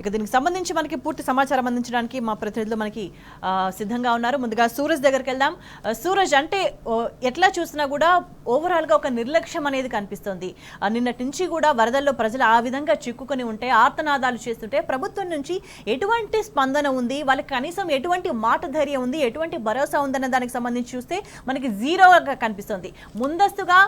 ఇక దీనికి సంబంధించి మనకి పూర్తి సమాచారం అందించడానికి మా ప్రతినిధులు మనకి సిద్ధంగా ఉన్నారు. ముందుగా సూరజ్ దగ్గరికి వెళ్దాం. సూరజ్, అంటే ఎట్లా చూసినా కూడా ఓవరాల్ గా ఒక నిర్లక్ష్యం అనేది కనిపిస్తుంది. నిన్నటి నుంచి కూడా వరదల్లో ప్రజలు ఆ విధంగా చిక్కుకొని ఉంటే, ఆర్తనాదాలు చేస్తుంటే ప్రభుత్వం నుంచి ఎటువంటి స్పందన ఉంది, వాళ్ళకి కనీసం ఎటువంటి మాట ధైర్యం ఉంది, ఎటువంటి భరోసా ఉందన్న దానికి సంబంధించి చూస్తే మనకి జీరోగా కనిపిస్తుంది. ముందస్తుగా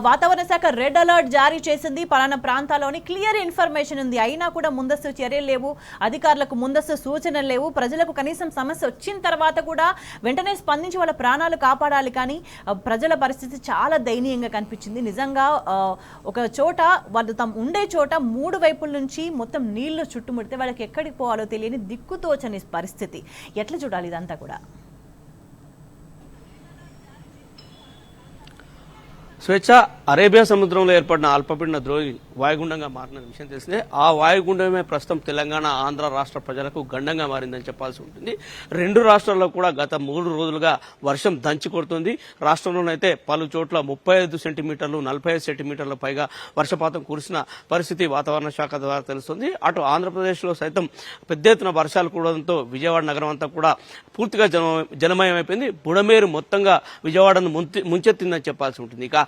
వాతావరణ శాఖ రెడ్ అలర్ట్ జారీ చేసింది. పలానా ప్రాంతాల్లోని క్లియర్ ఇన్ఫర్మేషన్ ఉంది, అయినా కూడా ముందస్తు చర్యలు లేవు, అధికారులకు ముందస్తు సూచనలు లేవు. ప్రజలకు కనీసం సమస్య వచ్చిన తర్వాత కూడా వెంటనే స్పందించి వాళ్ళ ప్రాణాలు కాపాడాలి. కానీ ప్రజల పరిస్థితి చాలా దయనీయంగా కనిపించింది. నిజంగా ఒక చోట వాళ్ళు ఉండే చోట 3 వైపుల నుంచి మొత్తం నీళ్లు చుట్టుముడితే వాళ్ళకి ఎక్కడికి పోవాలో తెలియని దిక్కుతోచని పరిస్థితి. ఎట్లా చూడాలి ఇదంతా కూడా? స్వేచ్ఛ అరేబియా సముద్రంలో ఏర్పడిన అల్పపీడన ద్రోణి వాయుగుండంగా మారిన విషయం తెలిసిందే. ఆ వాయుగుండమే ప్రస్తుతం తెలంగాణ, ఆంధ్ర రాష్ట్ర ప్రజలకు గండంగా మారిందని చెప్పాల్సి ఉంటుంది. 2 రాష్ట్రాల్లో కూడా గత 3 రోజులుగా వర్షం దంచి కొడుతుంది. రాష్ట్రంలోనైతే పలు చోట్ల 35 సెంటీమీటర్లు, 45 సెంటీమీటర్ల పైగా వర్షపాతం కురిసిన పరిస్థితి వాతావరణ శాఖ ద్వారా తెలుస్తుంది. అటు ఆంధ్రప్రదేశ్లో సైతం పెద్ద ఎత్తున వర్షాలు కూడడంతో విజయవాడ నగరం అంతా కూడా పూర్తిగా జలమయమైపోయింది. బుడమేరు మొత్తంగా విజయవాడను ముంచెత్తిందని చెప్పాల్సి ఉంటుంది. ఇక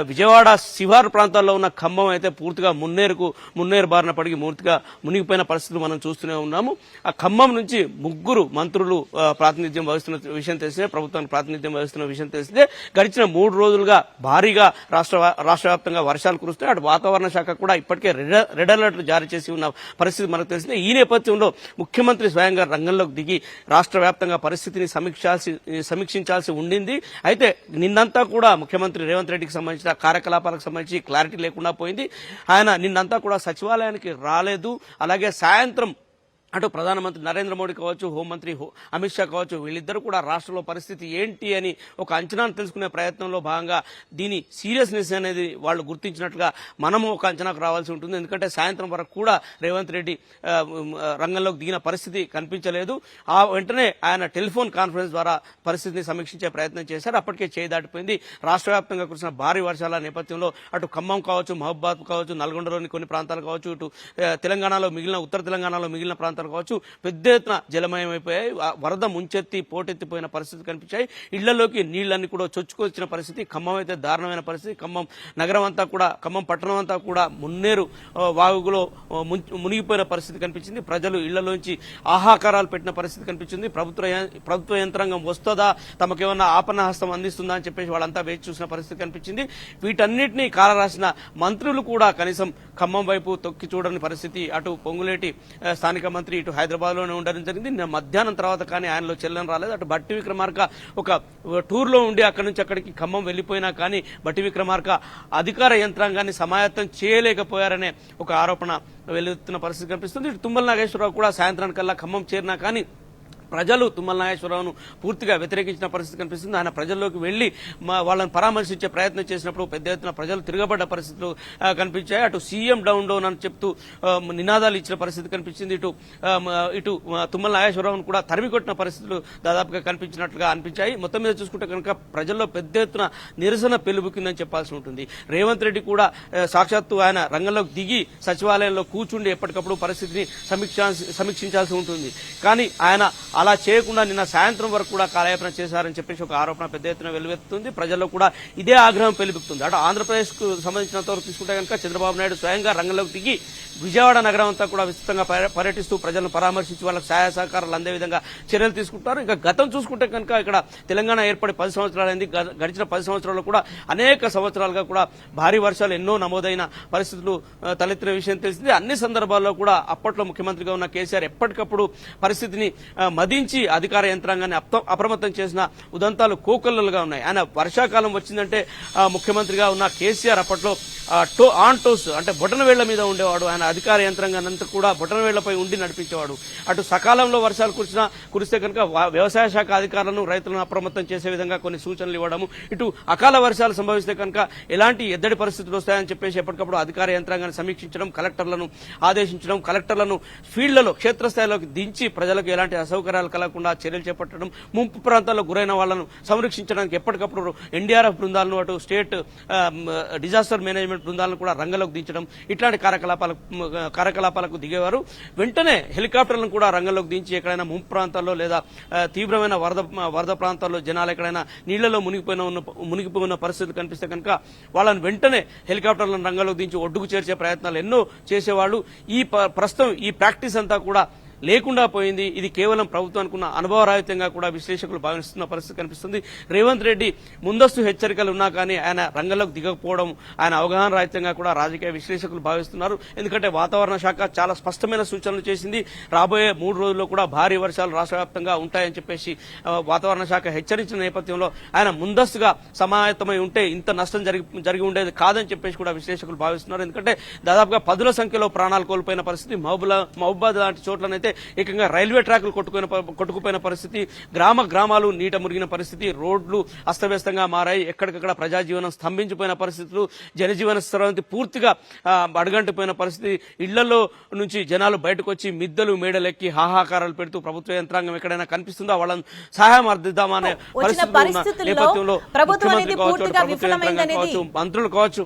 విజయవాడ శివారు ప్రాంతాల్లో ఉన్న ఖమ్మం అయితే పూర్తిగా మున్నేరు బారిన పడిగి పూర్తిగా మునిగిపోయిన పరిస్థితులు మనం చూస్తూనే ఉన్నాము. ఆ ఖమ్మం నుంచి 3 మంత్రులు ప్రాతినిధ్యం వహిస్తున్న విషయం తెలిసిందే, ప్రభుత్వానికి ప్రాతినిధ్యం వహిస్తున్న విషయం తెలిసిందే. గడిచిన 3 రోజులుగా భారీగా రాష్ట్ర వ్యాప్తంగా వర్షాలు కురుస్తున్నాయి. అటు వాతావరణ శాఖ కూడా ఇప్పటికే రెడ్ అలర్ట్లు జారీ చేసి ఉన్న పరిస్థితి మనకు తెలిసిందే. ఈ నేపథ్యంలో ముఖ్యమంత్రి స్వయంగా రంగంలోకి దిగి రాష్ట్ర వ్యాప్తంగా పరిస్థితిని సమీక్షించాల్సి ఉండింది. అయితే నిన్నంతా కూడా ముఖ్యమంత్రి రేవంత్ రెడ్డికి సంబంధించిన కార్యకలాపాలకు సంబంధించి క్లారిటీ లేకుండా పోయింది. ఆయన నిన్నంతా కూడా సచివాలయానికి రాలేదు. అలాగే సాయంత్రం అటు ప్రధానమంత్రి నరేంద్ర మోడీ కావచ్చు, హోంమంత్రి అమిత్ షా కావచ్చు, వీళ్ళిద్దరూ కూడా రాష్ట్రంలో పరిస్థితి ఏంటి అని ఒక అంచనాను తెలుసుకునే ప్రయత్నంలో భాగంగా దీని సీరియస్నెస్ అనేది వాళ్ళు గుర్తించినట్లుగా మనము ఒక అంచనాకు రావాల్సి ఉంటుంది. ఎందుకంటే సాయంత్రం వరకు కూడా రేవంత్ రెడ్డి రంగంలోకి దిగిన పరిస్థితి కనిపించలేదు. ఆ వెంటనే ఆయన టెలిఫోన్ కాన్ఫరెన్స్ ద్వారా పరిస్థితిని సమీక్షించే ప్రయత్నం చేశారు. అప్పటికే చేయి దాటిపోయింది. రాష్ట్ర వ్యాప్తంగా కురిసిన భారీ వర్షాల నేపథ్యంలో అటు ఖమ్మం కావచ్చు, మహబూబాద్ కావచ్చు, నల్గొండలోని కొన్ని ప్రాంతాలు కావచ్చు, ఇటు తెలంగాణలో ఉత్తర తెలంగాణలో మిగిలిన ప్రాంతాలు కావచ్చు పెద్ద ఎత్తున జలమయమైపోయాయి. వరద ముంచెత్తి పోటెత్తిపోయిన పరిస్థితి కనిపించాయి. ఇళ్లలోకి నీళ్లన్నీ కూడా చొచ్చుకొచ్చిన పరిస్థితి. ఖమ్మం అయితే దారుణమైన పరిస్థితి. ఖమ్మం నగరం అంతా కూడా, ఖమ్మం పట్టణం అంతా కూడా మున్నేరు వాగులో మునిగిపోయిన పరిస్థితి కనిపించింది. ప్రజలు ఇళ్లలోంచి ఆహాకారాలు పెట్టిన పరిస్థితి కనిపించింది. ప్రభుత్వ యంత్రాంగం వస్తుందా, తమకేమన్నా ఆపన్నహస్తం అందిస్తుందా అని చెప్పేసి వాళ్ళంతా వేచి చూసిన పరిస్థితి కనిపించింది. వీటన్నిటినీ కాలరాసిన మంత్రులు కూడా కనీసం ఖమ్మం వైపు తొక్కి చూడని పరిస్థితి. అటు పొంగులేటి స్థానిక మంత్రి ఇటు హైదరాబాద్ లోనే ఉండడం జరిగింది. నిన్న మధ్యాహ్నం తర్వాత కానీ ఆయనలో చెల్లెని రాలేదు. అటు బట్టి విక్రమార్క ఒక టూర్ లో ఉండి అక్కడి నుంచి అక్కడికి ఖమ్మం వెళ్లిపోయినా కానీ బట్టి విక్రమార్క అధికార యంత్రాంగాన్ని సమాయత్తం చేయలేకపోయారనే ఒక ఆరోపణ వెల్లువెత్తున్న పరిస్థితి కనిపిస్తుంది. ఇటు తుమ్మల నాగేశ్వరరావు కూడా సాయంత్రానికల్లా ఖమ్మం చేరినా కానీ ప్రజలు తుమ్మల నాగేశ్వరరావును పూర్తిగా వ్యతిరేకించిన పరిస్థితి కనిపిస్తుంది. ఆయన ప్రజల్లోకి వెళ్లి వాళ్ళని పరామర్శించే ప్రయత్నం చేసినప్పుడు పెద్ద ఎత్తున ప్రజలు తిరగబడ్డ పరిస్థితులు కనిపించాయి. అటు సీఎం డౌన్ డౌన్ అని చెప్తూ నినాదాలు ఇచ్చిన పరిస్థితి కనిపించింది. ఇటు తుమ్మల నాగేశ్వరరావును కూడా తరిమి కొట్టిన పరిస్థితులు దాదాపుగా కనిపించినట్లుగా అనిపించాయి. మొత్తం మీద చూసుకుంటే కనుక ప్రజల్లో పెద్ద ఎత్తున నిరసన పెలుబుకిందని చెప్పాల్సి ఉంటుంది. రేవంత్ రెడ్డి కూడా సాక్షాత్తు ఆయన రంగంలోకి దిగి సచివాలయంలో కూర్చుండి ఎప్పటికప్పుడు పరిస్థితిని సమీక్షించాల్సి ఉంటుంది. కానీ ఆయన అలా చేయకుండా నిన్న సాయంత్రం వరకు కూడా కాలయాపన చేశారని చెప్పేసి ఒక ఆరోపణ పెద్ద ఎత్తున వెలువెత్తుతుంది. ప్రజల్లో కూడా ఇదే ఆగ్రహం పెలుపుతుంది. అటు ఆంధ్రప్రదేశ్ కు సంబంధించినంత వరకు తీసుకుంటే కనుక చంద్రబాబు నాయుడు స్వయంగా రంగంలోకి దిగి విజయవాడ నగరం అంతా కూడా విస్తృతంగా పర్యటిస్తూ ప్రజలను పరామర్శించి వాళ్ళకి సహాయ సహకారాలు అందే విధంగా చర్యలు తీసుకుంటారు. ఇక గతం చూసుకుంటే కనుక ఇక్కడ తెలంగాణ ఏర్పడి 10 సంవత్సరాలైంది. గడిచిన 10 సంవత్సరాల్లో కూడా అనేక సంవత్సరాలుగా కూడా భారీ వర్షాలు ఎన్నో నమోదైన పరిస్థితులు తలెత్తిన విషయం తెలిసింది. అన్ని సందర్భాల్లో కూడా అప్పట్లో ముఖ్యమంత్రిగా ఉన్న కేసీఆర్ ఎప్పటికప్పుడు పరిస్థితిని మదించి అధికార యంత్రాంగాన్ని అప్రమత్తం చేసిన ఉదంతాలు కోకొల్లలుగా ఉన్నాయి. ఆయన వర్షాకాలం వచ్చిందంటే ముఖ్యమంత్రిగా ఉన్న కేసీఆర్ అప్పట్లో ఆన్ టోస్ అంటే బొటనవేళ్ల మీద ఉండేవాడు. ఆయన అధికార యంత్రాంగాన్ని అంతా కూడా బొటనవేళ్లపై ఉండి నడిపించేవాడు. అటు సకాలంలో వర్షాలు కురిస్తే కనుక వ్యవసాయ శాఖ అధికారులను, రైతులను అప్రమత్తం చేసే విధంగా కొన్ని సూచనలు ఇవ్వడము, ఇటు అకాల వర్షాలు సంభవిస్తే కనుక ఎలాంటి ఎద్దడి పరిస్థితులు వస్తాయని చెప్పేసి ఎప్పటికప్పుడు అధికార యంత్రాంగాన్ని సమీక్షించడం, కలెక్టర్లను ఆదేశించడం, కలెక్టర్లను ఫీల్డ్లలో క్షేత్రస్థాయిలోకి దించి ప్రజలకు ఎలాంటి అసౌకర్యాలు అసౌకర్యాలు కలగకుండా చర్యలు చేపట్టడం, ముంపు ప్రాంతాల్లో గురైన వాళ్ళను సంరక్షించడానికి ఎప్పటికప్పుడు ఎన్డీఆర్ఎఫ్ బృందాలను, అటు స్టేట్ డిజాస్టర్ మేనేజ్మెంట్ బృందాలను కూడా రంగంలోకి దించడం, ఇట్లాంటి కార్యకలాపాలకు దిగేవారు. వెంటనే హెలికాప్టర్లను కూడా రంగంలోకి దించి ఎక్కడైనా ముంపు ప్రాంతాల్లో లేదా తీవ్రమైన వరద ప్రాంతాల్లో జనాలు ఎక్కడైనా నీళ్లలో మునిగిపోయిన పరిస్థితులు కనిపిస్తే కనుక వాళ్ళని వెంటనే హెలికాప్టర్లను రంగంలోకి దించి ఒడ్డుకు చేర్చే ప్రయత్నాలు ఎన్నో చేసేవాళ్ళు. ప్రస్తుతం ఈ ప్రాక్టీస్ అంతా కూడా లేకుండా పోయింది. ఇది కేవలం ప్రభుత్వానికి ఉన్న అనుభవరాహిత్యంగా కూడా విశ్లేషకులు భావిస్తున్న పరిస్థితి కనిపిస్తుంది. రేవంత్ రెడ్డి ముందస్తు హెచ్చరికలు ఉన్నా కానీ ఆయన రంగంలోకి దిగకపోవడం ఆయన అవగాహన రాహిత్యంగా కూడా రాజకీయ విశ్లేషకులు భావిస్తున్నారు. ఎందుకంటే వాతావరణ శాఖ చాలా స్పష్టమైన సూచనలు చేసింది. రాబోయే 3 రోజుల్లో కూడా భారీ వర్షాలు రాష్ట్ర వ్యాప్తంగా ఉంటాయని చెప్పేసి వాతావరణ శాఖ హెచ్చరించిన నేపథ్యంలో ఆయన ముందస్తుగా సమాయత్తమై ఉంటే ఇంత నష్టం జరిగి ఉండేది కాదని చెప్పేసి కూడా విశ్లేషకులు భావిస్తున్నారు. ఎందుకంటే దాదాపుగా 10ల సంఖ్యలో ప్రాణాలు కోల్పోయిన పరిస్థితి, మహబూబాద్ లాంటి చోట్లనైతే ఏకంగా రైల్వే ట్రాక్లు కొట్టుకుపోయిన పరిస్థితి, గ్రామాలు నీట మురిగిన పరిస్థితి, రోడ్లు అస్తవ్యస్తంగా మారాయి, ఎక్కడికక్కడ ప్రజాజీవనం స్తంభించిపోయిన పరిస్థితులు, జనజీవన స్రవంతి పూర్తిగా అడుగంటిపోయిన పరిస్థితి. ఇళ్లలో నుంచి జనాలు బయటకు వచ్చి మిద్దలు మేడలెక్కి హాహాకారాలు పెడుతూ ప్రభుత్వ యంత్రాంగం ఎక్కడైనా కనిపిస్తుందో వాళ్ళని సహాయం అర్థిద్దామనే పరిస్థితుల్లో ఉన్న నేపథ్యంలో ముఖ్యమంత్రి కావచ్చు, ప్రభుత్వ యంత్రాంగం కావచ్చు, మంత్రులు కావచ్చు